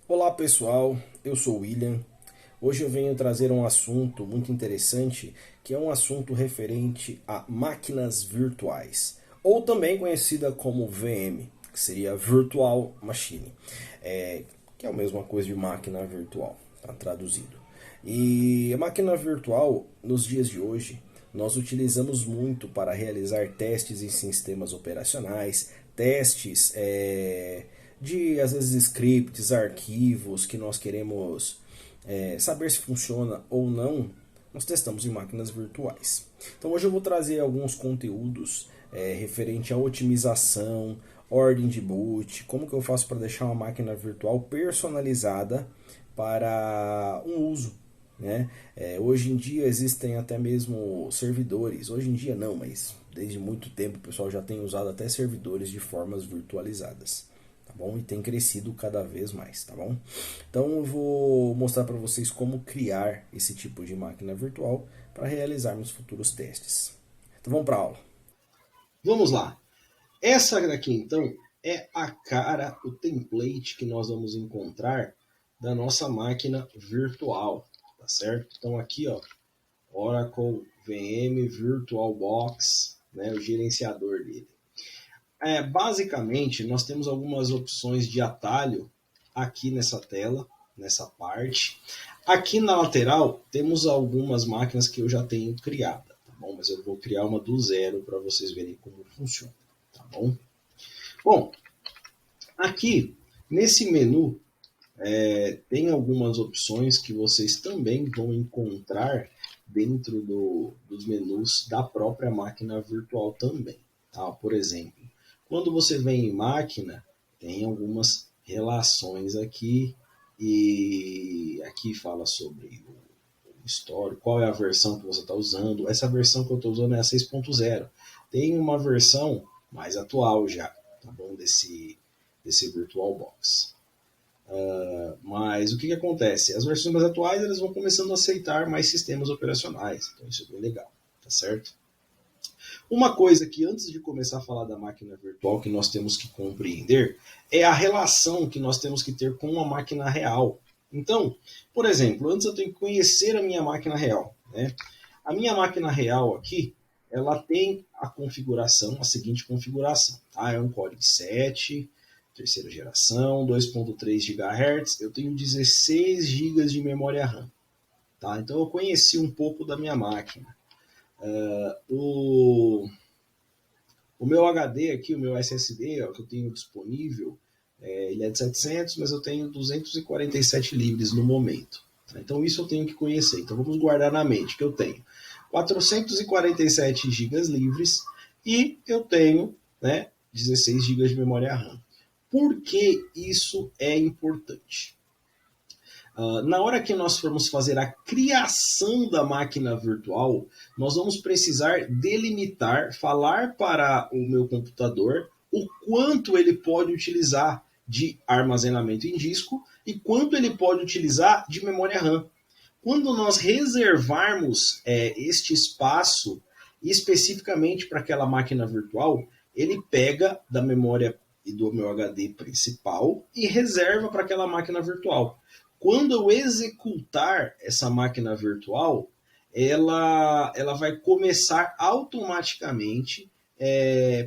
Olá pessoal, eu sou o William. Hoje eu venho trazer um assunto muito interessante, que é um assunto referente a máquinas virtuais, ou também conhecida como VM, que seria Virtual Machine, que é a mesma coisa de máquina virtual, tá traduzido. E a máquina virtual, nos dias de hoje, nós utilizamos muito para realizar testes em sistemas operacionais, testes de, às vezes, scripts, arquivos que nós queremos saber se funciona ou não, nós testamos em máquinas virtuais. Então hoje eu vou trazer alguns conteúdos referente à otimização, ordem de boot, como que eu faço para deixar uma máquina virtual personalizada para um uso, né? Hoje em dia existem até mesmo servidores, hoje em dia não, mas desde muito tempo o pessoal já tem usado até servidores de formas virtualizadas, tá bom? E tem crescido cada vez mais, tá bom? Então eu vou mostrar para vocês como criar esse tipo de máquina virtual para realizarmos futuros testes. Então vamos para a aula. Vamos lá. Essa daqui, então, é a cara, o template que nós vamos encontrar da nossa máquina virtual, tá certo? Então aqui, ó, Oracle VM VirtualBox, né, o gerenciador dele. Basicamente, nós temos algumas opções de atalho aqui nessa tela, nessa parte. Aqui na lateral, temos algumas máquinas que eu já tenho criada, tá bom? Mas eu vou criar uma do zero para vocês verem como funciona, tá bom? Bom, aqui nesse menu tem algumas opções que vocês também vão encontrar dentro dos menus da própria máquina virtual também. Tá? Por exemplo, quando você vem em máquina, tem algumas relações aqui e aqui fala sobre o histórico, qual é a versão que você está usando. Essa versão que eu estou usando é a 6.0. Tem uma versão mais atual já, tá bom? Desse VirtualBox. Mas o que acontece? As versões mais atuais elas vão começando a aceitar mais sistemas operacionais. Então isso é bem legal, tá certo? Uma coisa que antes de começar a falar da máquina virtual que nós temos que compreender é a relação que nós temos que ter com a máquina real. Então, por exemplo, antes eu tenho que conhecer a minha máquina real, né? A minha máquina real aqui, ela tem a configuração, a seguinte configuração, tá? É um Core i7, terceira geração, 2.3 GHz, eu tenho 16 GB de memória RAM, tá? Então eu conheci um pouco da minha máquina. O meu HD aqui, o meu SSD, ó, que eu tenho disponível, ele é de 700, mas eu tenho 247 livres no momento. Tá? Então isso eu tenho que conhecer. Então vamos guardar na mente que eu tenho 447 GB livres e eu tenho, né, 16 GB de memória RAM. Por que isso é importante? Na hora que nós formos fazer a criação da máquina virtual, nós vamos precisar delimitar, falar para o meu computador o quanto ele pode utilizar de armazenamento em disco e quanto ele pode utilizar de memória RAM. Quando nós reservarmos este espaço especificamente para aquela máquina virtual, ele pega da memória e do meu HD principal e reserva para aquela máquina virtual. Quando eu executar essa máquina virtual, ela vai começar automaticamente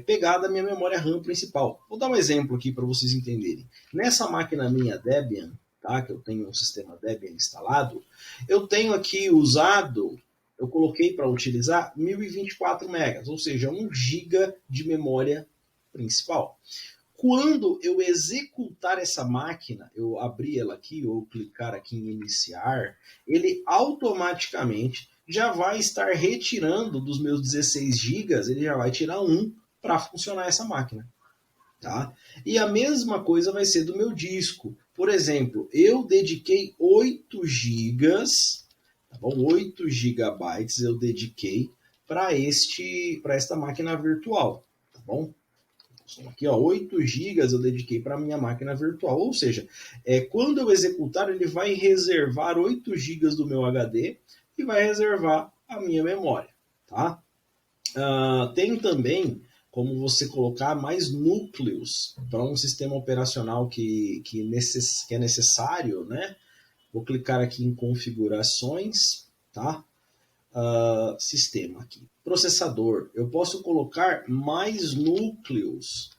pegar da minha memória RAM principal. Vou dar um exemplo aqui para vocês entenderem. Nessa máquina minha Debian, tá, que eu tenho um sistema Debian instalado, eu tenho aqui usado, eu coloquei para utilizar 1024 megas, ou seja, 1 GB de memória principal. Quando eu executar essa máquina, eu abrir ela aqui ou clicar aqui em iniciar, ele automaticamente já vai estar retirando dos meus 16 gigas, ele já vai tirar um para funcionar essa máquina. Tá? E a mesma coisa vai ser do meu disco. Por exemplo, eu dediquei 8 gigas, tá bom? 8 gigabytes eu dediquei para esta máquina virtual, tá bom? Então, aqui, ó, 8 gigas eu dediquei para a minha máquina virtual. Ou seja, quando eu executar, ele vai reservar 8 gigas do meu HD e vai reservar a minha memória. Tá? Tem também como você colocar mais núcleos para um sistema operacional que é necessário, né? Vou clicar aqui em configurações, tá? Sistema aqui. Processador. Eu posso colocar mais núcleos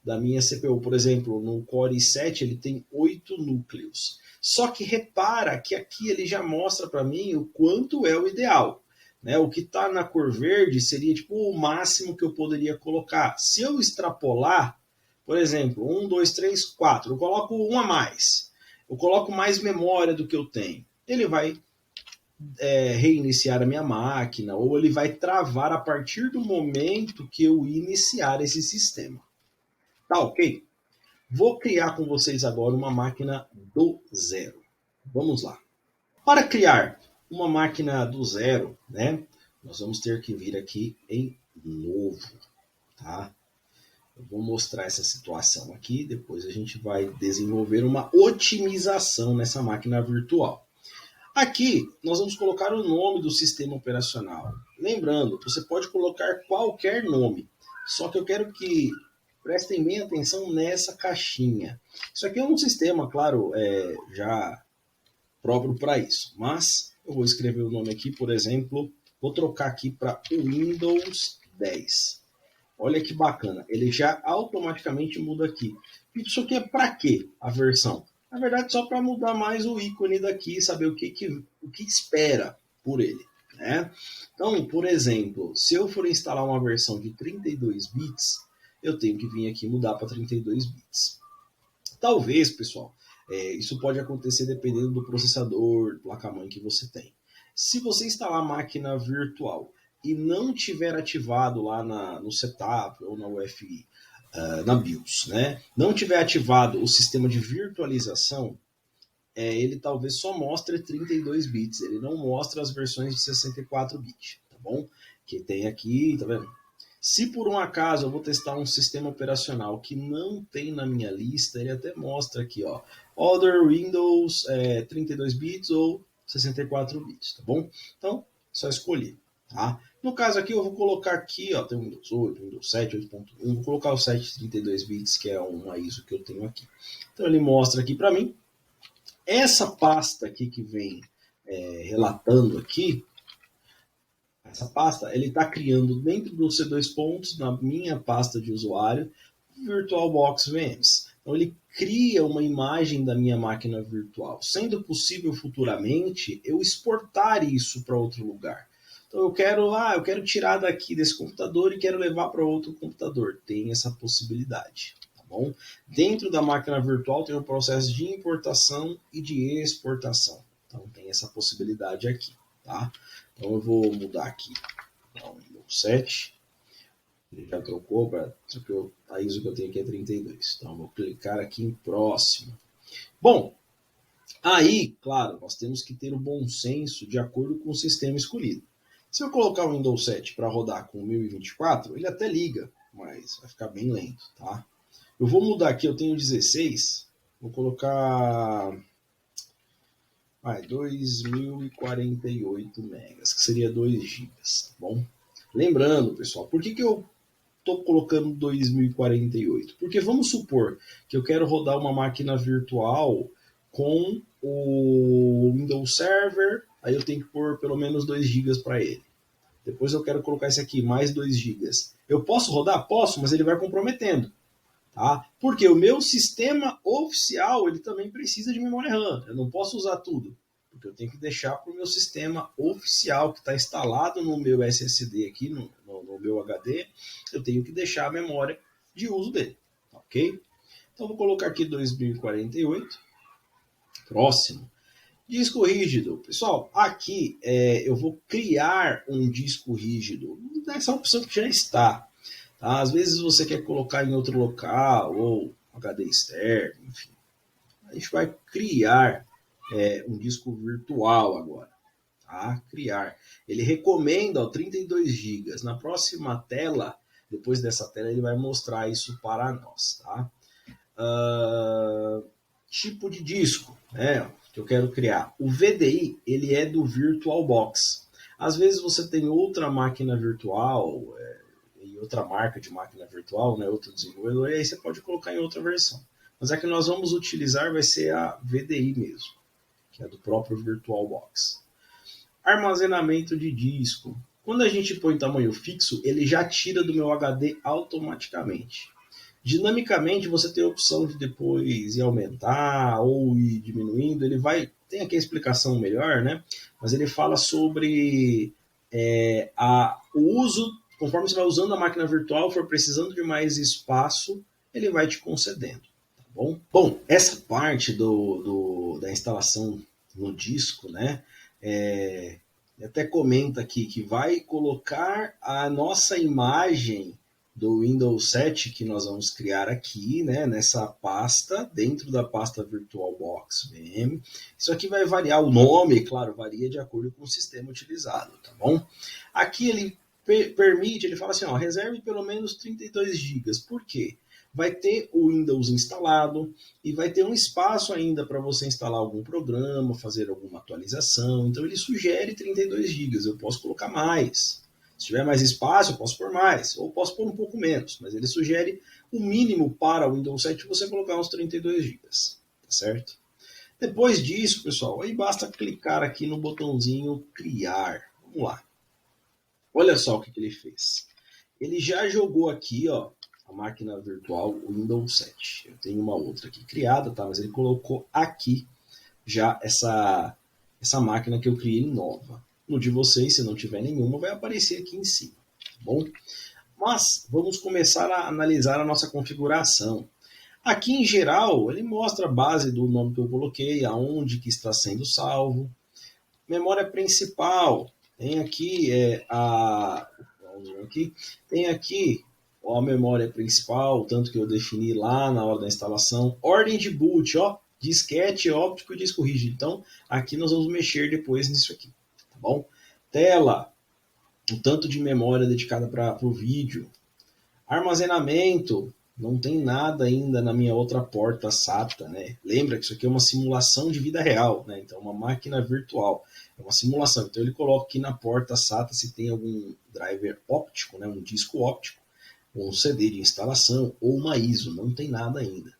da minha CPU. Por exemplo, no Core i7 ele tem 8 núcleos. Só que repara que aqui ele já mostra para mim o quanto é o ideal. Né? O que está na cor verde seria tipo o máximo que eu poderia colocar. Se eu extrapolar, por exemplo, 1, 2, 3, 4, eu coloco um a mais. Eu coloco mais memória do que eu tenho. Ele vai reiniciar a minha máquina ou ele vai travar a partir do momento que eu iniciar esse sistema. Tá ok? Vou criar com vocês agora uma máquina do zero. Vamos lá. Para criar uma máquina do zero, né, nós vamos ter que vir aqui em novo, tá? Eu vou mostrar essa situação aqui, depois a gente vai desenvolver uma otimização nessa máquina virtual. Aqui, nós vamos colocar o nome do sistema operacional. Lembrando, você pode colocar qualquer nome, só que eu quero que prestem bem atenção nessa caixinha. Isso aqui é um sistema, claro, já próprio para isso, mas eu vou escrever o nome aqui, por exemplo, vou trocar aqui para Windows 10. Olha que bacana, ele já automaticamente muda aqui. Isso aqui é para quê? A versão? Na verdade, só para mudar mais o ícone daqui, saber o que espera por ele. Né? Então, por exemplo, se eu for instalar uma versão de 32 bits, eu tenho que vir aqui mudar para 32 bits. Talvez, pessoal, isso pode acontecer dependendo do processador, placa-mãe que você tem. Se você instalar a máquina virtual e não tiver ativado lá no setup ou na UEFI, na BIOS, né? Não tiver ativado o sistema de virtualização, ele talvez só mostre 32 bits, ele não mostra as versões de 64 bits, tá bom? Que tem aqui, tá vendo? Se por um acaso eu vou testar um sistema operacional que não tem na minha lista, ele até mostra aqui, ó, Other Windows 32 bits ou 64 bits, tá bom? Então, só escolher, tá? No caso aqui, eu vou colocar aqui, ó, tem o Windows 8, Windows 7, 8.1, vou colocar o 732 bits, que é uma ISO que eu tenho aqui. Então, ele mostra aqui para mim. Essa pasta aqui que vem relatando aqui, essa pasta, ele está criando dentro do C2 pontos, na minha pasta de usuário, VirtualBox VMs. Então, ele cria uma imagem da minha máquina virtual, sendo possível futuramente eu exportar isso para outro lugar. Então, eu quero tirar daqui desse computador e quero levar para outro computador. Tem essa possibilidade, tá bom? Dentro da máquina virtual tem o processo de importação e de exportação. Então, tem essa possibilidade aqui, tá? Então eu vou mudar aqui para o Windows 7. Ele já trocou para a ISO que eu tenho aqui é 32. Então eu vou clicar aqui em próximo. Bom, aí, claro, nós temos que ter o bom senso de acordo com o sistema escolhido. Se eu colocar o Windows 7 para rodar com 1024, ele até liga, mas vai ficar bem lento, tá? Eu vou mudar aqui, eu tenho 16, vou colocar 2048 megas, que seria 2 gigas, tá bom? Lembrando, pessoal, por que eu estou colocando 2048? Porque vamos supor que eu quero rodar uma máquina virtual com o Windows Server, aí eu tenho que pôr pelo menos 2 gigas para ele. Depois eu quero colocar esse aqui, mais 2 gigas. Eu posso rodar? Posso, mas ele vai comprometendo. Tá? Porque o meu sistema oficial ele também precisa de memória RAM. Eu não posso usar tudo, porque eu tenho que deixar para o meu sistema oficial que está instalado no meu SSD aqui, no meu HD, eu tenho que deixar a memória de uso dele. Ok? Então vou colocar aqui 2048. Próximo. Disco rígido. Pessoal, aqui eu vou criar um disco rígido nessa opção que já está. Tá? Às vezes você quer colocar em outro local, ou HD externo, enfim. A gente vai criar um disco virtual agora. Tá? Criar. Ele recomenda 32 GB. Na próxima tela, depois dessa tela, ele vai mostrar isso para nós. Tá? Tipo de disco que eu quero criar. O VDI ele é do VirtualBox. Às vezes você tem outra máquina virtual, e outra marca de máquina virtual, né, outro desenvolvedor, e aí você pode colocar em outra versão. Mas a que nós vamos utilizar vai ser a VDI mesmo, que é do próprio VirtualBox. Armazenamento de disco. Quando a gente põe tamanho fixo, ele já tira do meu HD automaticamente. Dinamicamente, você tem a opção de depois ir aumentar ou ir diminuindo. Ele vai. Tem aqui a explicação melhor, né? Mas ele fala sobre o uso. Conforme você vai usando a máquina virtual, for precisando de mais espaço, ele vai te concedendo. Tá bom? Bom, essa parte da instalação no disco, né? Até comenta aqui que vai colocar a nossa imagem do Windows 7 que nós vamos criar aqui, né, nessa pasta, dentro da pasta VirtualBox VM. Isso aqui vai variar o nome, claro, varia de acordo com o sistema utilizado, tá bom? Aqui ele permite, ele fala assim, ó, reserve pelo menos 32 GB. Por quê? Vai ter o Windows instalado e vai ter um espaço ainda para você instalar algum programa, fazer alguma atualização. Então ele sugere 32 GB, eu posso colocar mais. Se tiver mais espaço, eu posso pôr mais, ou posso pôr um pouco menos, mas ele sugere o mínimo para o Windows 7 você colocar uns 32 GB, tá certo? Depois disso, pessoal, aí basta clicar aqui no botãozinho criar. Vamos lá. Olha só o que ele fez. Ele já jogou aqui, ó, a máquina virtual Windows 7. Eu tenho uma outra aqui criada, tá? Mas ele colocou aqui já essa máquina que eu criei nova. No de vocês, se não tiver nenhuma, vai aparecer aqui em cima, tá bom? Mas vamos começar a analisar a nossa configuração. Aqui em geral, ele mostra a base do nome que eu coloquei, aonde que está sendo salvo. Memória principal, tem aqui tem aqui a memória principal, tanto que eu defini lá na hora da instalação. Ordem de boot, ó, disquete, óptico e disco rígido. Então, aqui nós vamos mexer depois nisso aqui, tá bom? Tela, o tanto de memória dedicada para o vídeo. Armazenamento, não tem nada ainda na minha outra porta SATA, né? Lembra que isso aqui é uma simulação de vida real, né? Então, uma máquina virtual, é uma simulação. Então, ele coloca aqui na porta SATA se tem algum driver óptico, né? Um disco óptico, um CD de instalação ou uma ISO, não tem nada ainda.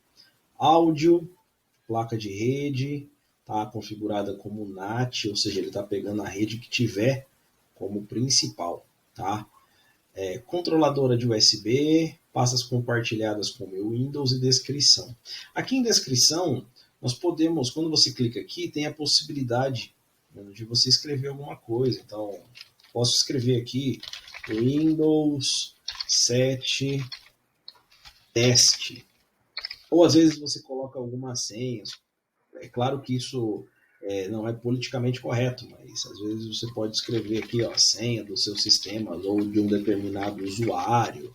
Áudio, placa de rede, está configurada como NAT, ou seja, ele está pegando a rede que tiver como principal, tá? Controladora de USB, pastas compartilhadas com o meu Windows e descrição. Aqui em descrição, nós podemos, quando você clica aqui, tem a possibilidade de você escrever alguma coisa. Então, posso escrever aqui Windows 7 teste. Ou às vezes você coloca algumas senhas. É claro que isso não é politicamente correto, mas às vezes você pode escrever aqui, ó, a senha do seu sistema ou de um determinado usuário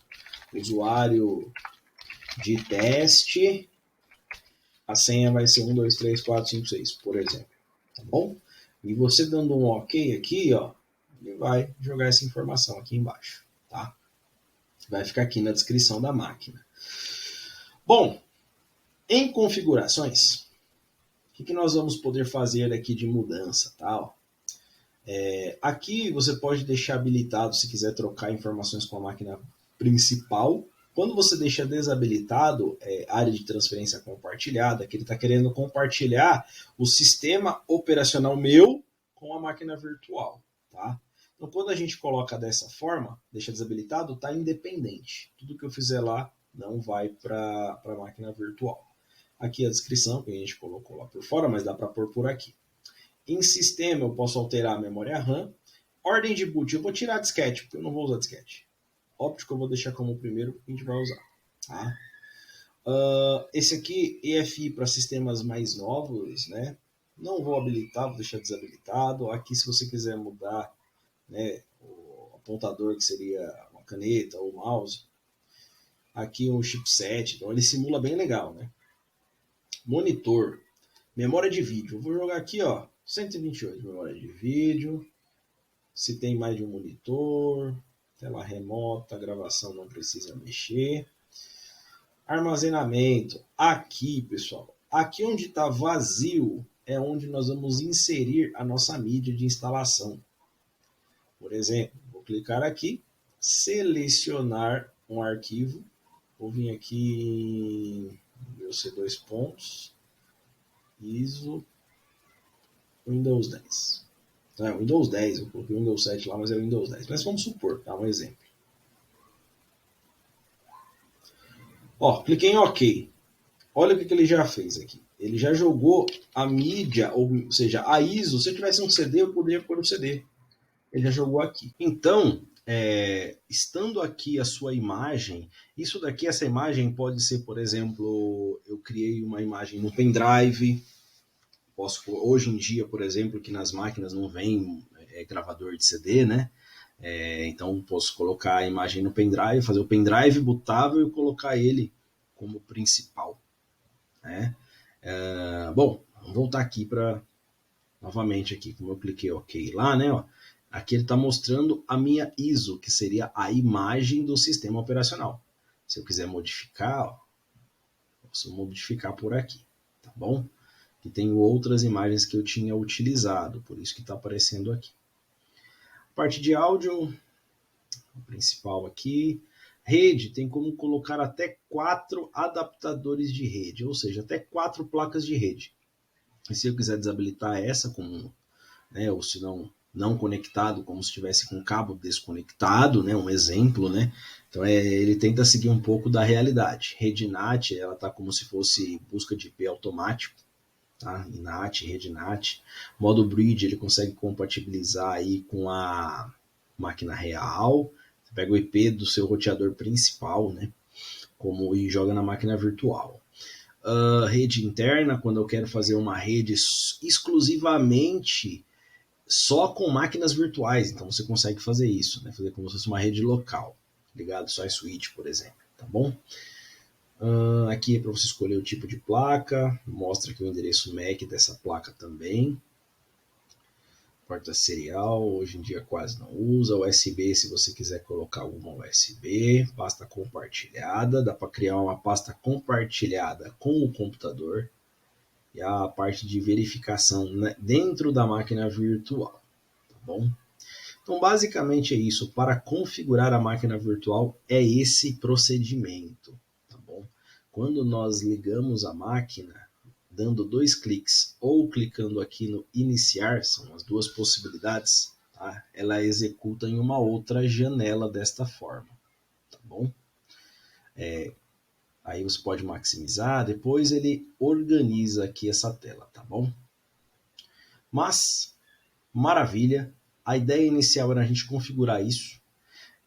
de teste, a senha vai ser 1, 2, 3, 4, 5, 6, por exemplo, tá bom? E você dando um OK aqui, ó, ele vai jogar essa informação aqui embaixo, tá? Vai ficar aqui na descrição da máquina. Bom, em configurações, o que nós vamos poder fazer aqui de mudança, tá? Aqui você pode deixar habilitado se quiser trocar informações com a máquina principal. Quando você deixa desabilitado área de transferência compartilhada, que ele está querendo compartilhar o sistema operacional meu com a máquina virtual, tá? Então, quando a gente coloca dessa forma, deixa desabilitado, está independente. Tudo que eu fizer lá não vai para a máquina virtual. Aqui a descrição, que a gente colocou lá por fora, mas dá para pôr por aqui. Em sistema, eu posso alterar a memória RAM. Ordem de boot, eu vou tirar disquete, porque eu não vou usar disquete. Óptico eu vou deixar como o primeiro que a gente vai usar. Tá? Esse aqui, EFI para sistemas mais novos, né? Não vou habilitar, vou deixar desabilitado. Aqui, se você quiser mudar, né, o apontador, que seria uma caneta ou mouse. Aqui um chipset, então ele simula bem legal, né? Monitor, memória de vídeo. Eu vou jogar aqui, ó, 128 memória de vídeo. Se tem mais de um monitor, tela remota, gravação não precisa mexer. Armazenamento, aqui, pessoal, aqui onde está vazio é onde nós vamos inserir a nossa mídia de instalação. Por exemplo, vou clicar aqui, selecionar um arquivo. Vou vir aqui em meu C2 pontos, ISO, Windows 10. É, Windows 10, eu coloquei Windows 7 lá, mas é Windows 10. Mas vamos supor, tá? Um exemplo. Ó, cliquei em OK. Olha o que ele já fez aqui. Ele já jogou a mídia, ou seja, a ISO. Se eu tivesse um CD, eu poderia pôr o CD. Ele já jogou aqui. Então, estando aqui a sua imagem, isso daqui, essa imagem pode ser, por exemplo, eu criei uma imagem no pendrive. Hoje em dia, por exemplo, que nas máquinas não vem gravador de CD, né? Então, posso colocar a imagem no pendrive, fazer o pendrive bootável e colocar ele como principal. Né? Bom, vamos voltar aqui para novamente aqui, como eu cliquei OK lá, né? Ó, aqui ele está mostrando a minha ISO, que seria a imagem do sistema operacional. Se eu quiser modificar, ó, posso modificar por aqui, tá bom? Que tenho outras imagens que eu tinha utilizado, por isso que está aparecendo aqui. Parte de áudio, o principal aqui. Rede, tem como colocar até 4 adaptadores de rede, ou seja, até 4 placas de rede. E se eu quiser desabilitar essa como, né, ou se não conectado, como se estivesse com o cabo desconectado, né, um exemplo, né? Então ele tenta seguir um pouco da realidade. Rede NAT, ela tá como se fosse busca de IP automático, tá? NAT, rede NAT. Modo Bridge, ele consegue compatibilizar aí com a máquina real. Você pega o IP do seu roteador principal, né? E joga na máquina virtual. Rede interna, quando eu quero fazer uma rede exclusivamente só com máquinas virtuais, então você consegue fazer isso, né? Fazer como se fosse uma rede local, ligado só a switch, por exemplo, tá bom? Aqui é para você escolher o tipo de placa, mostra aqui o endereço MAC dessa placa também. Porta serial, hoje em dia quase não usa. USB, se você quiser colocar alguma USB. Pasta compartilhada, dá para criar uma pasta compartilhada com o computador. E a parte de verificação, né, dentro da máquina virtual, tá bom? Então, basicamente é isso. Para configurar a máquina virtual, é esse procedimento, tá bom? Quando nós ligamos a máquina, dando 2 cliques ou clicando aqui no iniciar, são as duas possibilidades, tá? Ela executa em uma outra janela desta forma, tá bom? Aí você pode maximizar, depois ele organiza aqui essa tela, tá bom? Mas, maravilha, a ideia inicial era a gente configurar isso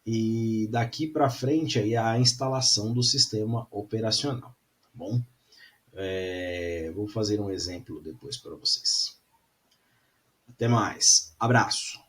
e daqui para frente aí a instalação do sistema operacional, tá bom? Vou fazer um exemplo depois para vocês. Até mais, abraço!